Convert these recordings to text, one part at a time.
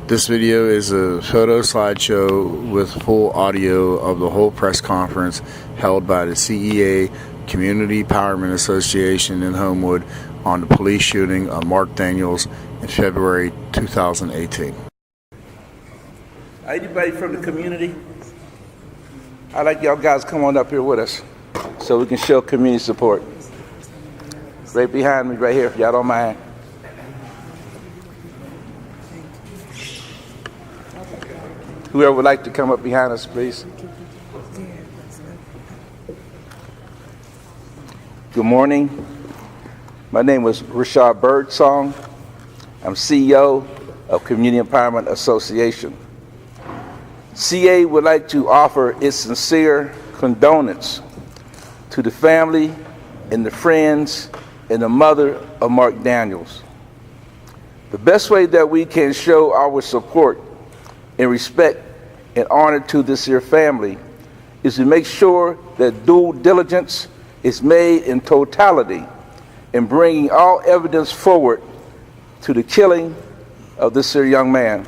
This video is a photo slideshow with full audio of the whole press conference held by the CEA Community Empowerment Association in Homewood on the police shooting of Mark Daniels in February 2018. Anybody from the community? I'd like y'all guys come on up here with us so we can show community support. Right behind me, right here, if y'all don't mind. Whoever would like to come up behind us, please. Good morning. My name is Rashad Birdsong. I'm CEO of Community Empowerment Association. CA would like to offer its sincere condolence to the family and the friends and the mother of Mark Daniels. The best way that we can show our support and respect and honor to this here family is to make sure that due diligence is made in totality in bringing all evidence forward to the killing of this here young man.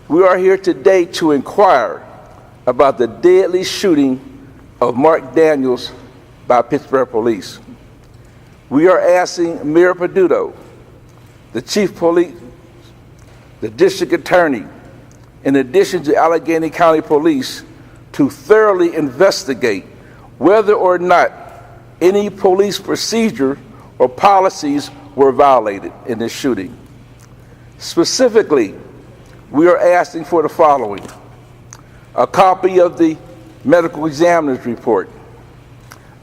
We are here today to inquire about the deadly shooting of Mark Daniels by Pittsburgh police. We are asking Mayor Peduto, the chief police, the district attorney, in addition to Allegheny County Police, to thoroughly investigate whether or not any police procedure or policies were violated in this shooting. Specifically, we are asking for the following: a copy of the medical examiner's report,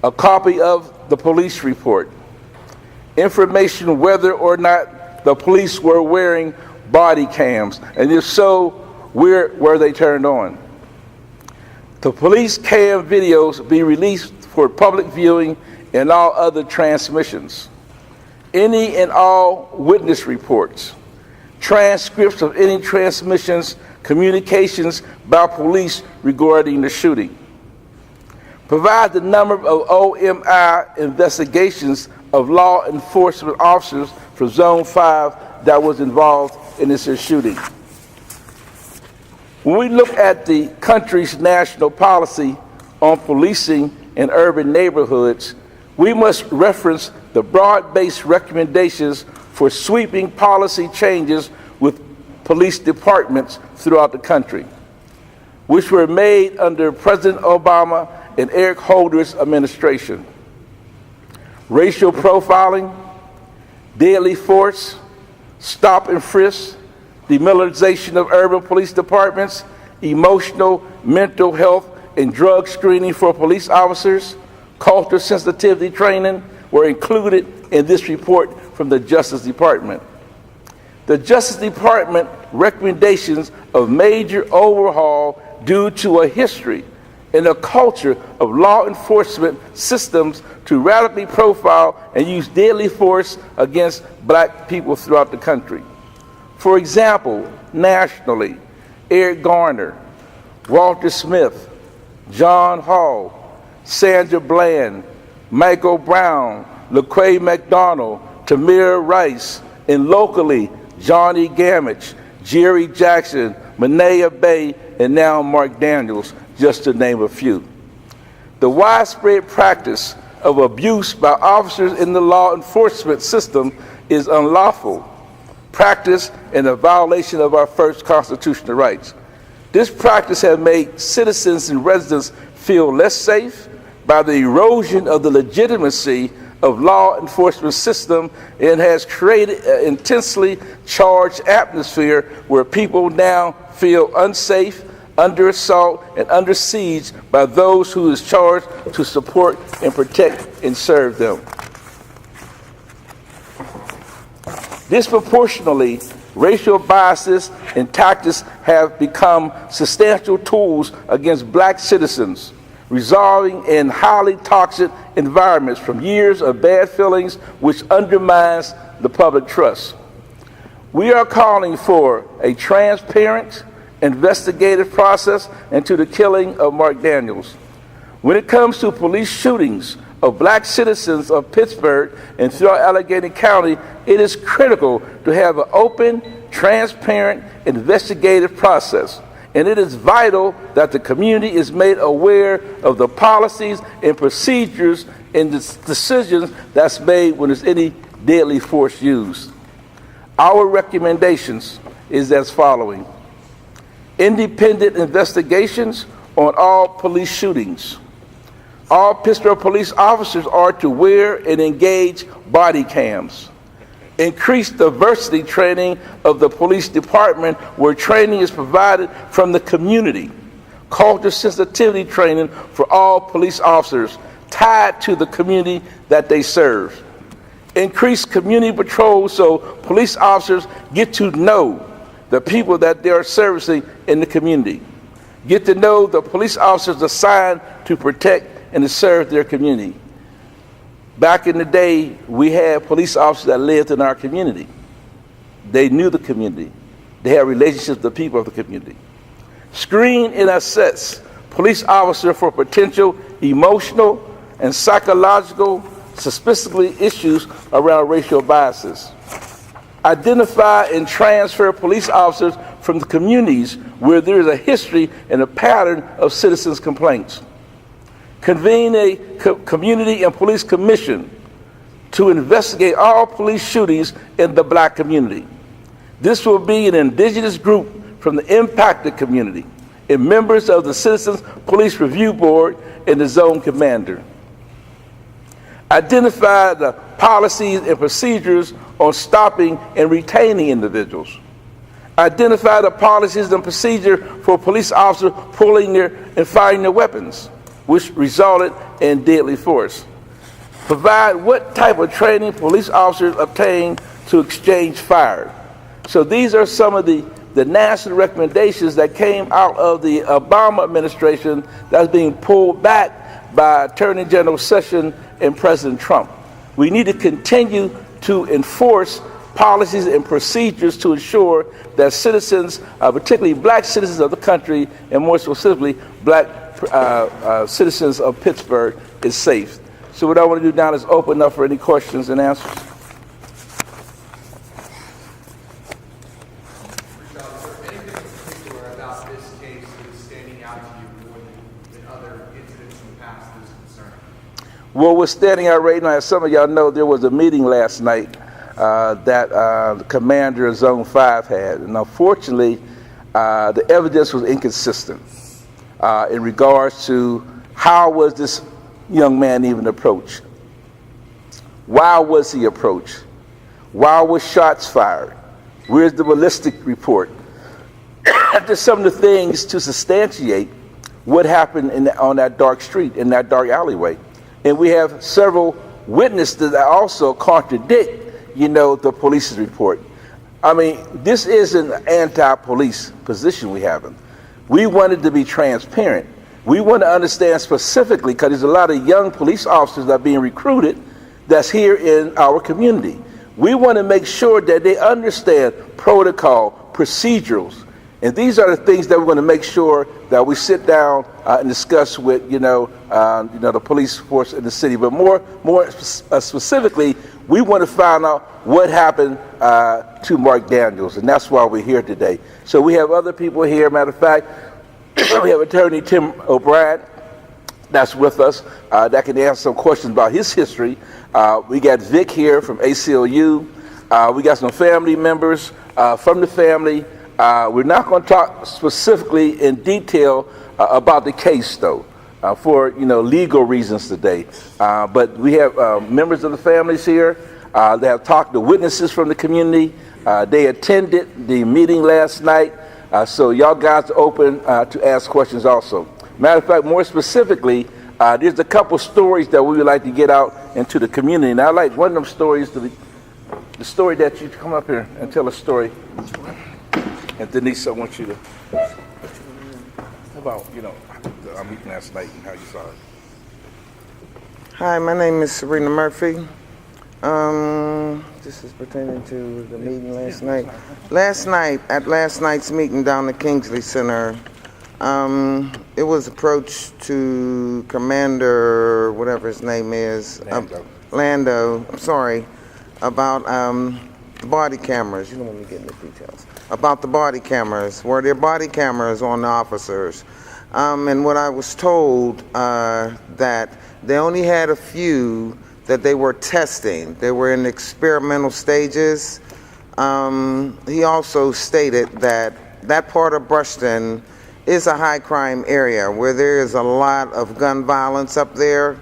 a copy of the police report, information whether or not the police were wearing body cams, and if so, where were they turned on? The police cam videos be released for public viewing and all other transmissions. Any and all witness reports, transcripts of any transmissions, communications by police regarding the shooting. Provide the number of OMI investigations of law enforcement officers from Zone 5 that was involved in this shooting. When we look at the country's national policy on policing in urban neighborhoods, we must reference the broad-based recommendations for sweeping policy changes with police departments throughout the country, which were made under President Obama and Eric Holder's administration. Racial profiling, deadly force, stop and frisk, demilitarization of urban police departments, emotional, mental health, and drug screening for police officers, culture sensitivity training were included in this report from the Justice Department. The Justice Department recommendations of major overhaul due to a history and a culture of law enforcement systems to radically profile and use deadly force against black people throughout the country. For example, nationally, Eric Garner, Walter Smith, John Hall, Sandra Bland, Michael Brown, LaQuay McDonald, Tamir Rice, and locally, Johnny Gamage, Jerry Jackson, Manea Bay, and now Mark Daniels, just to name a few. The widespread practice of abuse by officers in the law enforcement system is unlawful practice and a violation of our first constitutional rights. This practice has made citizens and residents feel less safe by the erosion of the legitimacy of law enforcement system and has created an intensely charged atmosphere where people now feel unsafe, under assault, and under siege by those who is charged to support and protect and serve them. Disproportionately, racial biases and tactics have become substantial tools against black citizens, resulting in highly toxic environments from years of bad feelings which undermines the public trust. We are calling for a transparent, investigative process into the killing of Mark Daniels. When it comes to police shootings of black citizens of Pittsburgh and throughout Allegheny County, it is critical to have an open, transparent, investigative process. And it is vital that the community is made aware of the policies and procedures and the decisions that's made when there's any deadly force used. Our recommendations is as following: independent investigations on all police shootings. All Pittsburgh police officers are to wear and engage body cams. Increase diversity training of the police department where training is provided from the community. Culture sensitivity training for all police officers tied to the community that they serve. Increase community patrols so police officers get to know the people that they are servicing in the community. Get to know the police officers assigned to protect and to serve their community. Back in the day, we had police officers that lived in our community. They knew the community. They had relationships with the people of the community. Screen and assess police officers for potential emotional and psychological suspicious issues around racial biases. Identify and transfer police officers from the communities where there is a history and a pattern of citizens' complaints. Convene a community and police commission to investigate all police shootings in the black community. This will be an indigenous group from the impacted community and members of the Citizens Police Review Board and the zone commander. Identify the policies and procedures on stopping and retaining individuals. Identify the policies and procedure for police officers pulling and firing their weapons, which resulted in deadly force. Provide what type of training police officers obtain to exchange fire. So these are some of the national recommendations that came out of the Obama administration that's being pulled back by Attorney General Sessions and President Trump. We need to continue to enforce policies and procedures to ensure that citizens, particularly black citizens of the country, and more specifically, black citizens of Pittsburgh, is safe. So what I want to do now is open up for any questions and answers. Well, what's standing out right now, as some of y'all know, there was a meeting last night that the commander of Zone 5 had. And unfortunately, the evidence was inconsistent in regards to how was this young man even approached? Why was he approached? Why was shots fired? Where's the ballistic report? There's some of the things to substantiate what happened on that dark street, in that dark alleyway. And we have several witnesses that also contradict, the police's report. I mean, this isn't an anti-police position we have. We wanted to be transparent. We want to understand specifically, because there's a lot of young police officers that are being recruited that's here in our community. We want to make sure that they understand protocol, procedurals. And these are the things that we're going to make sure that we sit down and discuss with, the police force in the city. But more specifically, we want to find out what happened to Mark Daniels, and that's why we're here today. So we have other people here. Matter of fact, we have Attorney Tim O'Brien that's with us that can answer some questions about his history. We got Vic here from ACLU. We got some family members from the family. We're not going to talk specifically in detail about the case, though, for legal reasons today. But we have members of the families here. They have talked to witnesses from the community. They attended the meeting last night, so y'all guys are open to ask questions also. Matter of fact, more specifically, there's a couple stories that we would like to get out into the community. And I like one of them stories, the story that you come up here and tell a story. And Denise, I want you to, about, our meeting last night and how you saw it. Hi, my name is Sabrina Murphy. This is pertaining to the meeting last night. At last night's meeting down at Kingsley Center, It was approached to Commander, whatever his name is, Lando, I'm sorry, about body cameras. You don't want me getting the details. About the body cameras. Were there body cameras on the officers? And what I was told, that they only had a few that they were testing. They were in experimental stages. He also stated that that part of Brushton is a high crime area where there is a lot of gun violence up there.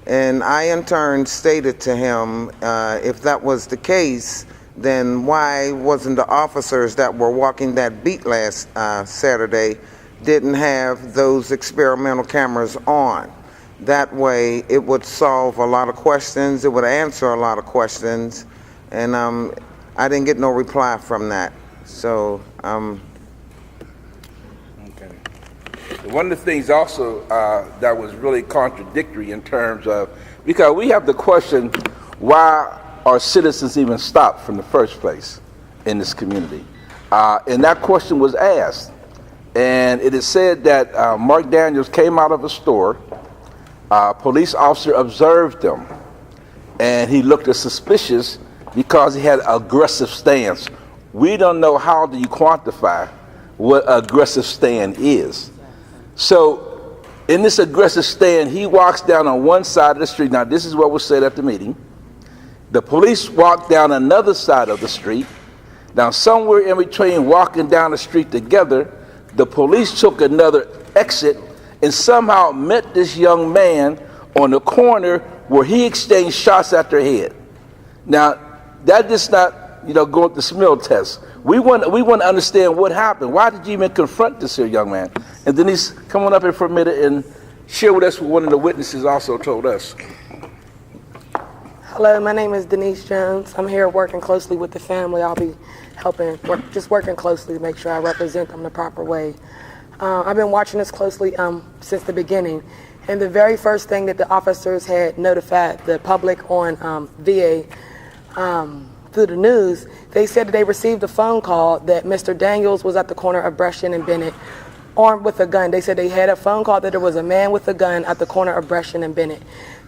And I in turn stated to him, if that was the case, then why wasn't the officers that were walking that beat last Saturday didn't have those experimental cameras on? That way it would solve a lot of questions, it would answer a lot of questions, and I didn't get no reply from that. So, Okay. One of the things also that was really contradictory in terms of, because we have the question, why are citizens even stopped from the first place in this community? And that question was asked. And it is said that Mark Daniels came out of a store, a police officer observed him, and he looked suspicious because he had an aggressive stance. We don't know how do you quantify what aggressive stand is. So in this aggressive stand, he walks down on one side of the street. Now this is what was said at the meeting. The police walked down another side of the street. Now somewhere in between walking down the street together, the police took another exit and somehow met this young man on the corner where he exchanged shots at their head. Now, that does not, go with the smell test. We want to understand what happened. Why did you even confront this here young man? And Denise, come on up here for a minute and share with us what one of the witnesses also told us. Hello, my name is Denise Jones. I'm here working closely with the family. I'll be working closely to make sure I represent them the proper way. I've been watching this closely since the beginning. And the very first thing that the officers had notified the public on VA through the news, they said that they received a phone call that Mr. Daniels was at the corner of Brushton and Bennett armed with a gun. They said they had a phone call that there was a man with a gun at the corner of Brushton and Bennett.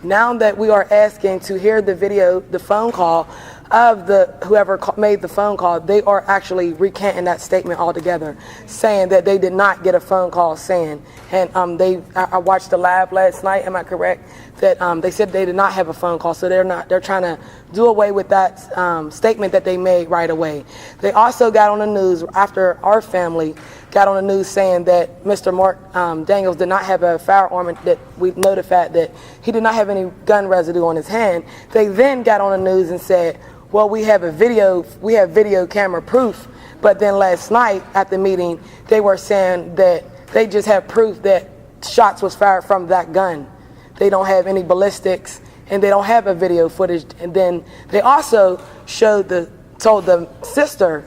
Now that we are asking to hear the video, the phone call of whoever made the phone call, they are actually recanting that statement altogether, saying that they did not get a phone call saying, and I watched the live last night, am I correct, that they said they did not have a phone call, so they're trying to do away with that statement that they made right away. They also got on the news after our family got on the news saying that Mr. Mark Daniels did not have a firearm, and that we notified that he did not have any gun residue on his hand. They then got on the news and said, well, we have video camera proof. But then last night at the meeting, they were saying that they just have proof that shots was fired from that gun. They don't have any ballistics, and they don't have a video footage. And then they also told the sister,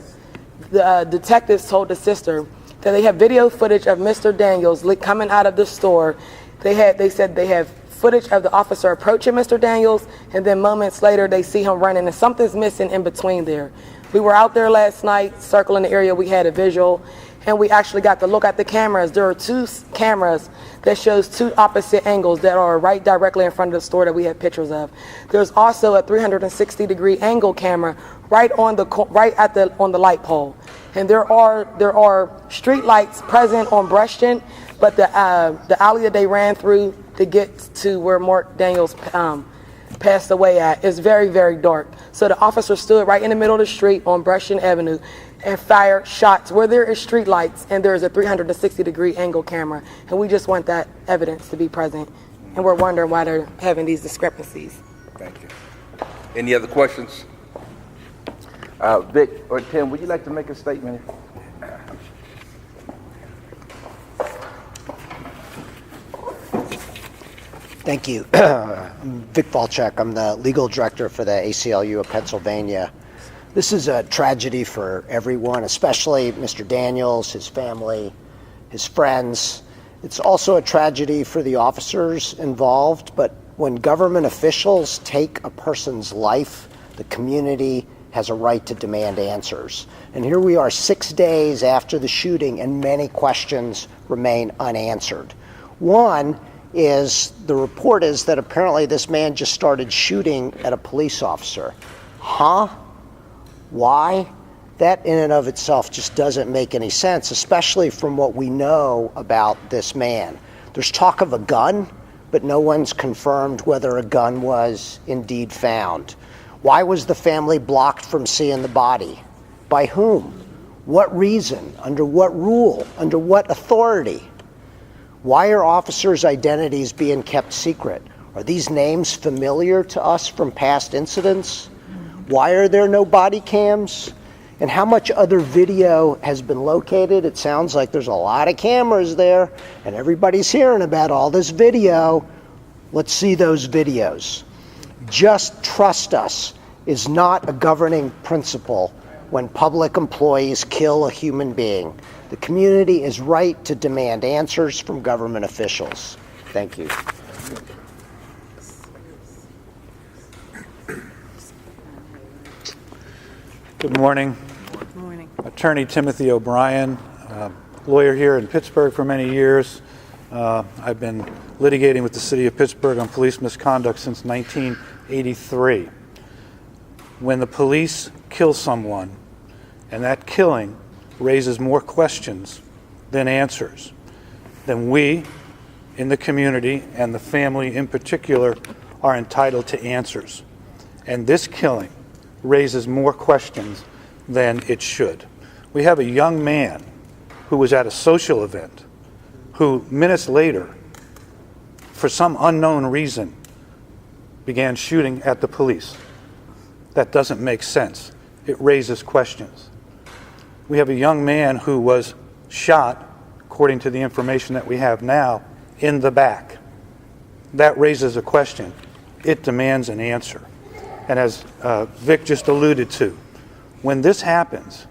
the detectives told the sister that they have video footage of Mr. Daniels coming out of the store. They said they have footage of the officer approaching Mr. Daniels, and then moments later they see him running, and something's missing in between there. We were out there last night circling the area. We had a visual, and we actually got to look at the cameras. There are two cameras that shows two opposite angles that are right directly in front of the store that we have pictures of. There's also a 360-degree angle camera right on the light pole. And there are street lights present on Brushton, but the alley that they ran through to get to where Mark Daniels passed away at is very, very dark. So the officer stood right in the middle of the street on Brushton Avenue and fired shots where there is street lights and there's a 360-degree angle camera. And we just want that evidence to be present. And we're wondering why they're having these discrepancies. Thank you. Any other questions? Vic or Tim, would you like to make a statement? Thank you. I'm Vic Valchek. I'm the legal director for the ACLU of Pennsylvania. This is a tragedy for everyone, especially Mr. Daniels, his family, his friends. It's also a tragedy for the officers involved, but when government officials take a person's life, the community has a right to demand answers. And here we are 6 days after the shooting, and many questions remain unanswered. One is, the report is that apparently this man just started shooting at a police officer. Huh? Why? That in and of itself just doesn't make any sense, especially from what we know about this man. There's talk of a gun, but no one's confirmed whether a gun was indeed found. Why was the family blocked from seeing the body? By whom? What reason? Under what rule? Under what authority? Why are officers' identities being kept secret? Are these names familiar to us from past incidents? Why are there no body cams? And how much other video has been located? It sounds like there's a lot of cameras there, and everybody's hearing about all this video. Let's see those videos. Just trust us is not a governing principle when public employees kill a human being. The community is right to demand answers from government officials. Thank you. Good morning. Good morning. Attorney Timothy O'Brien, lawyer here in Pittsburgh for many years. I've been litigating with the city of Pittsburgh on police misconduct since 1983. When the police kill someone, and that killing raises more questions than answers, then we in the community, and the family in particular, are entitled to answers. And this killing raises more questions than it should. We have a young man who was at a social event who minutes later, for some unknown reason, began shooting at the police. That doesn't make sense. It raises questions. We have a young man who was shot, according to the information that we have now, in the back. That raises a question. It demands an answer. And as Vic just alluded to, when this happens,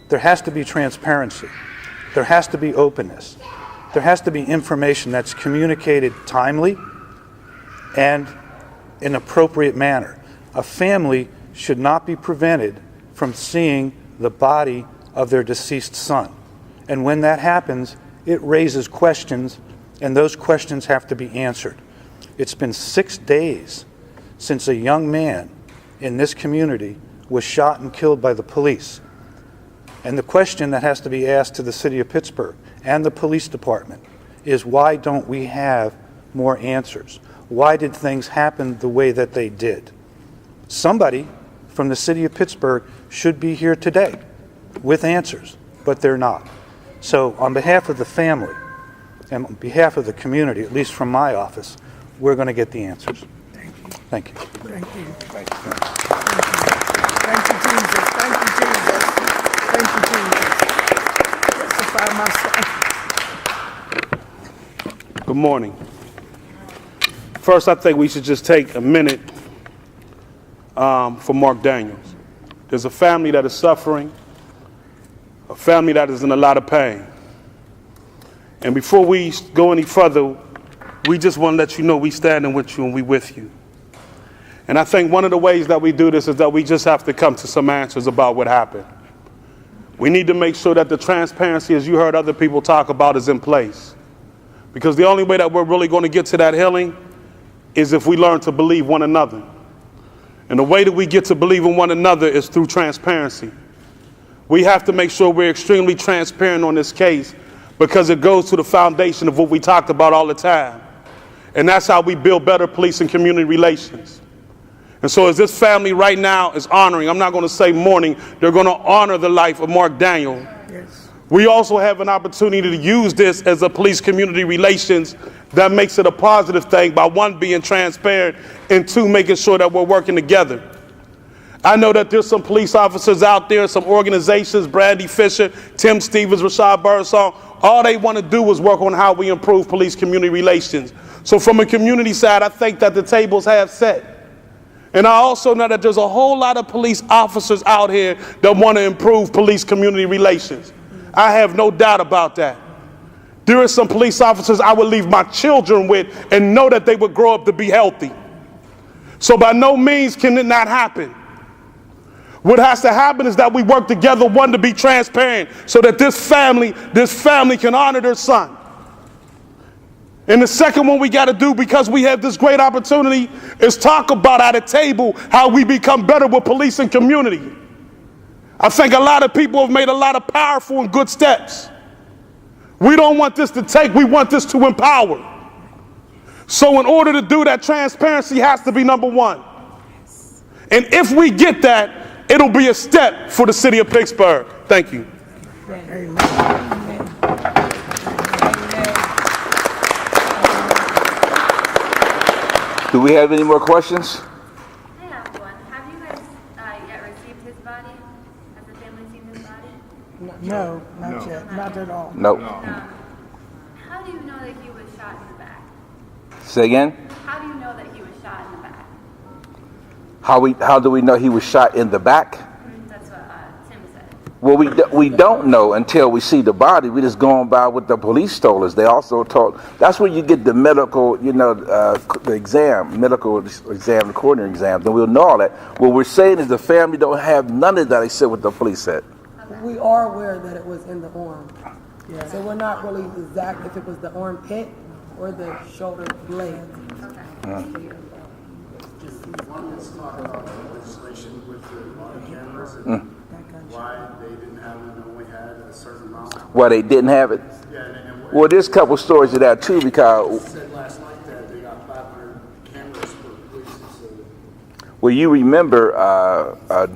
there has to be transparency. There has to be openness. There has to be information that's communicated timely and in an appropriate manner. A family should not be prevented from seeing the body of their deceased son. And when that happens, it raises questions, and those questions have to be answered. It's been 6 days since a young man in this community was shot and killed by the police. And the question that has to be asked to the city of Pittsburgh and the police department is, why don't we have more answers? Why did things happen the way that they did? Somebody from the city of Pittsburgh should be here today with answers, but they're not. So on behalf of the family and on behalf of the community, at least from my office, we're going to get the answers. Thank you. Thank you. Thank you. Thank you, Jesus. Thank you, Jesus. Thank you, Jesus. Justify myself. Good morning. First, I think we should just take a minute for Mark Daniels. There's a family that is suffering, a family that is in a lot of pain. And before we go any further, we just want to let you know we standing with you and we with you. And I think one of the ways that we do this is that we just have to come to some answers about what happened. We need to make sure that the transparency, as you heard other people talk about, is in place. Because the only way that we're really going to get to that healing is if we learn to believe one another. And the way that we get to believe in one another is through transparency. We have to make sure we're extremely transparent on this case, because it goes to the foundation of what we talked about all the time. And that's how we build better police and community relations. And so as this family right now is honoring, I'm not going to say mourning, they're going to honor the life of Mark Daniel. Yes. We also have an opportunity to use this as a police community relations that makes it a positive thing by, one, being transparent, and two, making sure that we're working together. I know that there's some police officers out there, some organizations, Brandy Fisher, Tim Stevens, Rashad Birdsong, all they want to do is work on how we improve police community relations. So from a community side, I think that the tables have set. And I also know that there's a whole lot of police officers out here that want to improve police community relations. I have no doubt about that. There are some police officers I would leave my children with and know that they would grow up to be healthy. So by no means can it not happen. What has to happen is that we work together, one, to be transparent so that this family can honor their son. And the second one we got to do, because we have this great opportunity, is talk about at a table how we become better with police and community. I think a lot of people have made a lot of powerful and good steps. We don't want this to take, we want this to empower. So in order to do that, transparency has to be number one. And if we get that, it'll be a step for the city of Pittsburgh. Thank you. Do we have any more questions? I have one. Have you guys yet received his body? Has the family seen his body? No, not yet, not at all. No. How do you know that he was shot in the back? Say again? How do you know that he was shot in the back? How do we know he was shot in the back? That's what Tim said. Well, we don't know until we see the body. We just going by what the police told us. They also told, that's where you get the medical, the exam, medical exam, the coronary exam, then we'll know all that. What we're saying is the family don't have none of that except what the police said. We are aware that it was in the arm. Yeah. So we're not really exact if it was the armpit or the shoulder blade. Okay. One is talking about the legislation with the body cameras and why they didn't have it and only had a certain amount. Why they didn't have it? Yeah, and Well, there's a couple stories of that too, because said last night that they got 500 cameras for police. So well, you remember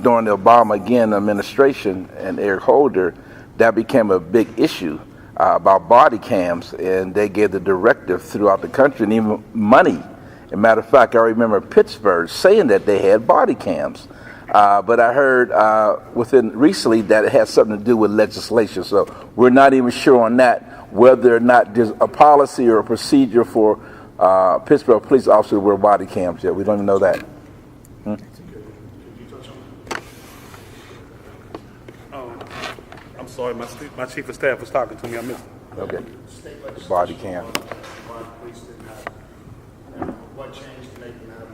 during the Obama administration and Eric Holder, that became a big issue about body cams, and they gave the directive throughout the country and even money. As a matter of fact, I remember Pittsburgh saying that they had body cams, but I heard recently that it has something to do with legislation. So we're not even sure on that, whether or not there's a policy or a procedure for Pittsburgh police officers to wear body cams yet. We don't even know that. I'm sorry, my chief of staff was talking to me. I missed it. Okay. Body cam. why the police didn't have it. And what changed to make them have it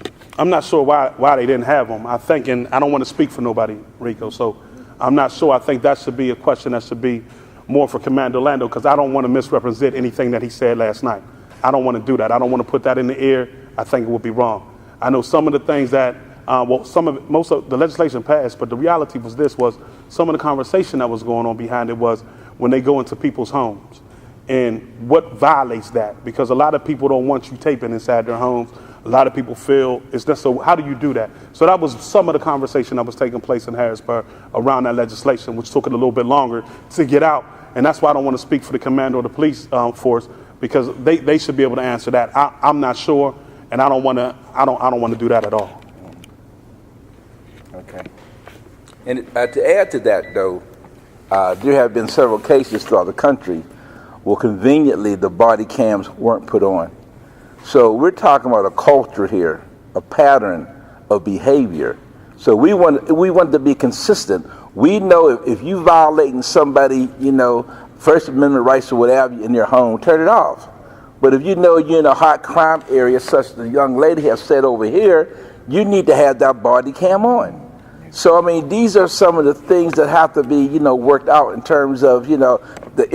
today? I'm not sure why they didn't have them. I think, and I don't want to speak for nobody, Rico, so I'm not sure. I think that should be a question that should be more for Commander Lando, because I don't want to misrepresent anything that he said last night. I don't want to do that. I don't want to put that in the air. I think it would be wrong. I know some of the things that, most of the legislation passed, but the reality was some of the conversation that was going on behind it was when they go into people's homes and what violates that, because a lot of people don't want you taping inside their homes. A lot of people feel it's just, so how do you do that? So that was some of the conversation that was taking place in Harrisburg around that legislation, which took it a little bit longer to get out. And that's why I don't want to speak for the commander of the police force, because they should be able to answer that. I'm not sure, and I don't want to do that at all. Okay. And to add to that, though, there have been several cases throughout the country where conveniently the body cams weren't put on. So we're talking about a culture here, a pattern of behavior. So we want to be consistent. We know if you violating somebody, First Amendment rights or whatever in your home, turn it off. But if you know you're in a hot crime area, such as the young lady has said over here, you need to have that body cam on. So, I mean, these are some of the things that have to be, worked out in terms of, the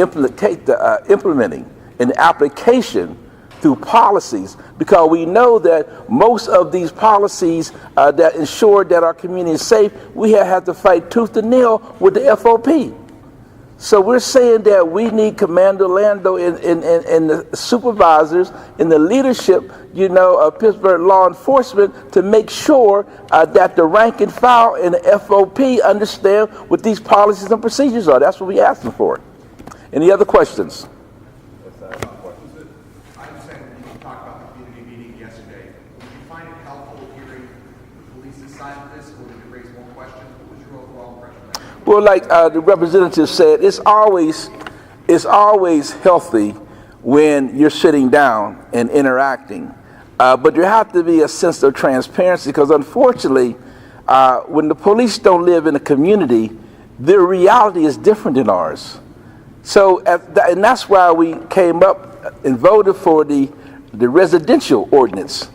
implementing and the application through policies, because we know that most of these policies that ensure that our community is safe, we have to fight tooth and nail with the FOP. So we're saying that we need Commander Lando and the supervisors and the leadership, of Pittsburgh law enforcement to make sure that the rank and file and the FOP understand what these policies and procedures are. That's what we're asking for. Any other questions? I understand you talked about the community meeting yesterday. Did you find it helpful hearing the police's side of this, or did it raise more questions? What was your overall impression? Well, like the representative said, it's always healthy when you're sitting down and interacting. But there has to be a sense of transparency, because unfortunately, when the police don't live in a community, their reality is different than ours. So, and that's why we came up and voted for the residential ordinance,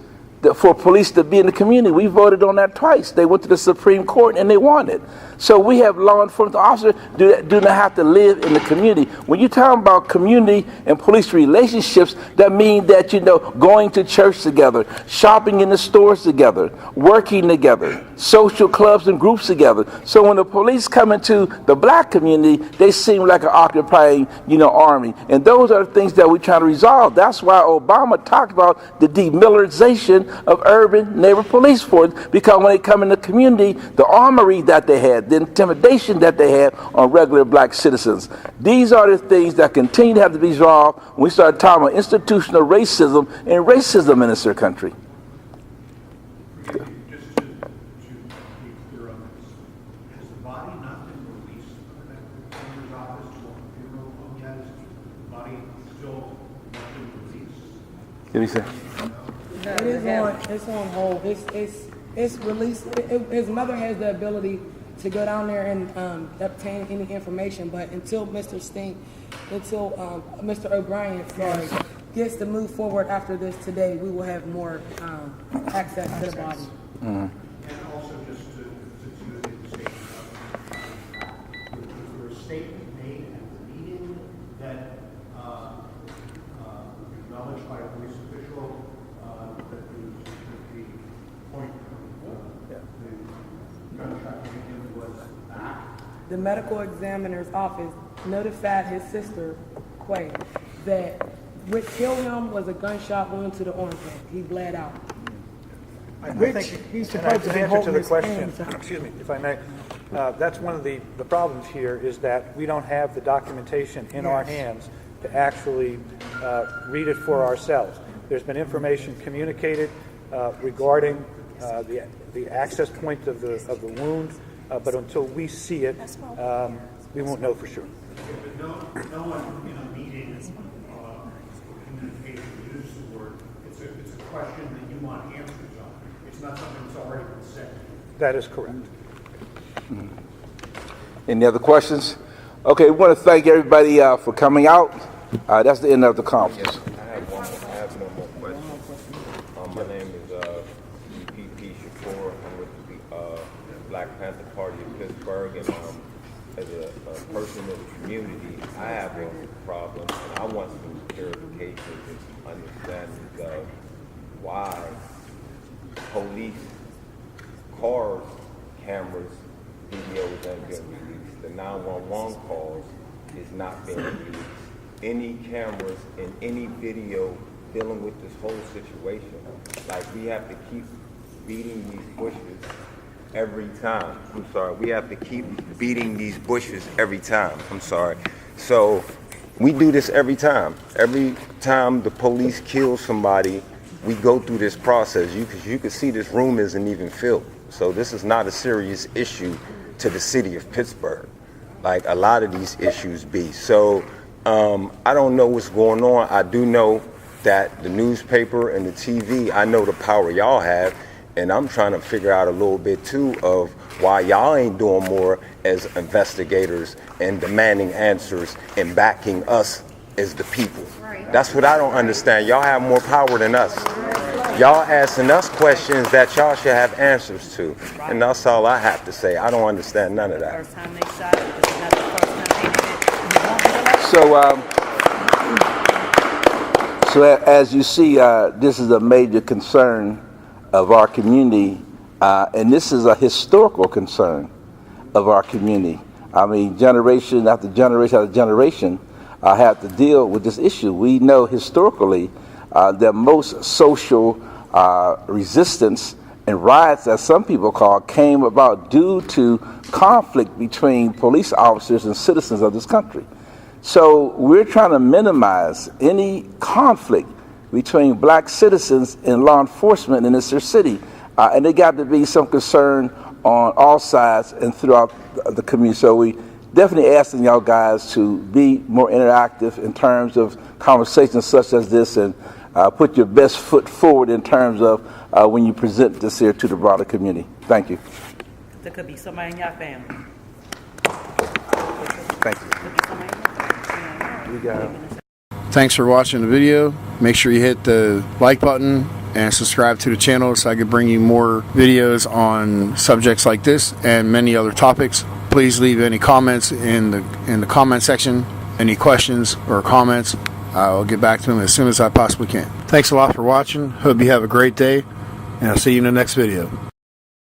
for police to be in the community. We voted on that twice. They went to the Supreme Court and they won it. So we have law enforcement officers do not have to live in the community. When you're talking about community and police relationships, that means that, you know, going to church together, shopping in the stores together, working together, social clubs and groups together. So when the police come into the black community, they seem like an occupying, you know, army. And those are the things that we're trying to resolve. That's why Obama talked about the demilitarization of urban neighborhood police force, because when they come in the community, the armory that they had, the intimidation that they had on regular black citizens. These are the things that continue to have to be resolved when we start talking about institutional racism and racism in this country. Just to be clear on this, has the body not been released from the coroner's office to a funeral home yet? Is the body still not been released? What did he say? It's on hold. It's released. His mother has the ability to go down there and obtain any information, but until Mr. O'Brien gets to move forward after this today, we will have more access to the body. And also, just to the statement, was there a statement made at the meeting that acknowledged by a police official that the point of the gunshot victim was back? The medical examiner's office notified his sister, Quay, that what killed him was a gunshot wound to the armpit. He bled out. I think he's and I supposed to be answer to holding the his question, hands. excuse me, if I may, that's one of the problems here, is that we don't have the documentation in our hands to actually read it for ourselves. There's been information communicated regarding the access point of the wound, but until we see it, we won't know for sure. But no one in a meeting for communication used the word. It's a question that you want answers on. It's not something that's already been said. That is correct. Any other questions? Okay, we want to thank everybody for coming out. That's the end of the conference. I have one more question. My name is P.P. Shakur. I'm with the Black Panther Party of Pittsburgh, and as a person in the community, I have a problem, and I want some clarification and understanding of why police cars, cameras, videos aren't being released. The 911 calls is not being released. Any cameras and any video dealing with this whole situation. Like, we have to keep beating these bushes every time. I'm sorry. We have to keep beating these bushes every time. I'm sorry. So we do this every time. Every time the police kill somebody, we go through this process. You can see this room isn't even filled. So this is not a serious issue to the city of Pittsburgh, like a lot of these issues be. So I don't know what's going on. I do know that the newspaper and the TV, I know the power y'all have, and I'm trying to figure out a little bit too of why y'all ain't doing more as investigators and demanding answers and backing us as the people. That's what I don't understand. Y'all have more power than us. Y'all asking us questions that y'all should have answers to. And that's all I have to say. I don't understand none of that. First time they shot it, this is not the first time they did it. So as you see, this is a major concern of our community, and this is a historical concern of our community. I mean, generation after generation after generation have to deal with this issue. We know historically that most social resistance and riots, as some people call, came about due to conflict between police officers and citizens of this country. So we're trying to minimize any conflict between black citizens and law enforcement in this city. And there got to be some concern on all sides and throughout the community. So we definitely asking y'all guys to be more interactive in terms of conversations such as this, and put your best foot forward in terms of when you present this here to the broader community. Thank you. There could be somebody in your family. Thank you. Thanks for watching the video. Make sure you hit the like button and subscribe to the channel so I can bring you more videos on subjects like this and many other topics. Please leave any comments in the comment section. Any questions or comments, I'll get back to them as soon as I possibly can. Thanks a lot for watching. Hope you have a great day, and I'll see you in the next video.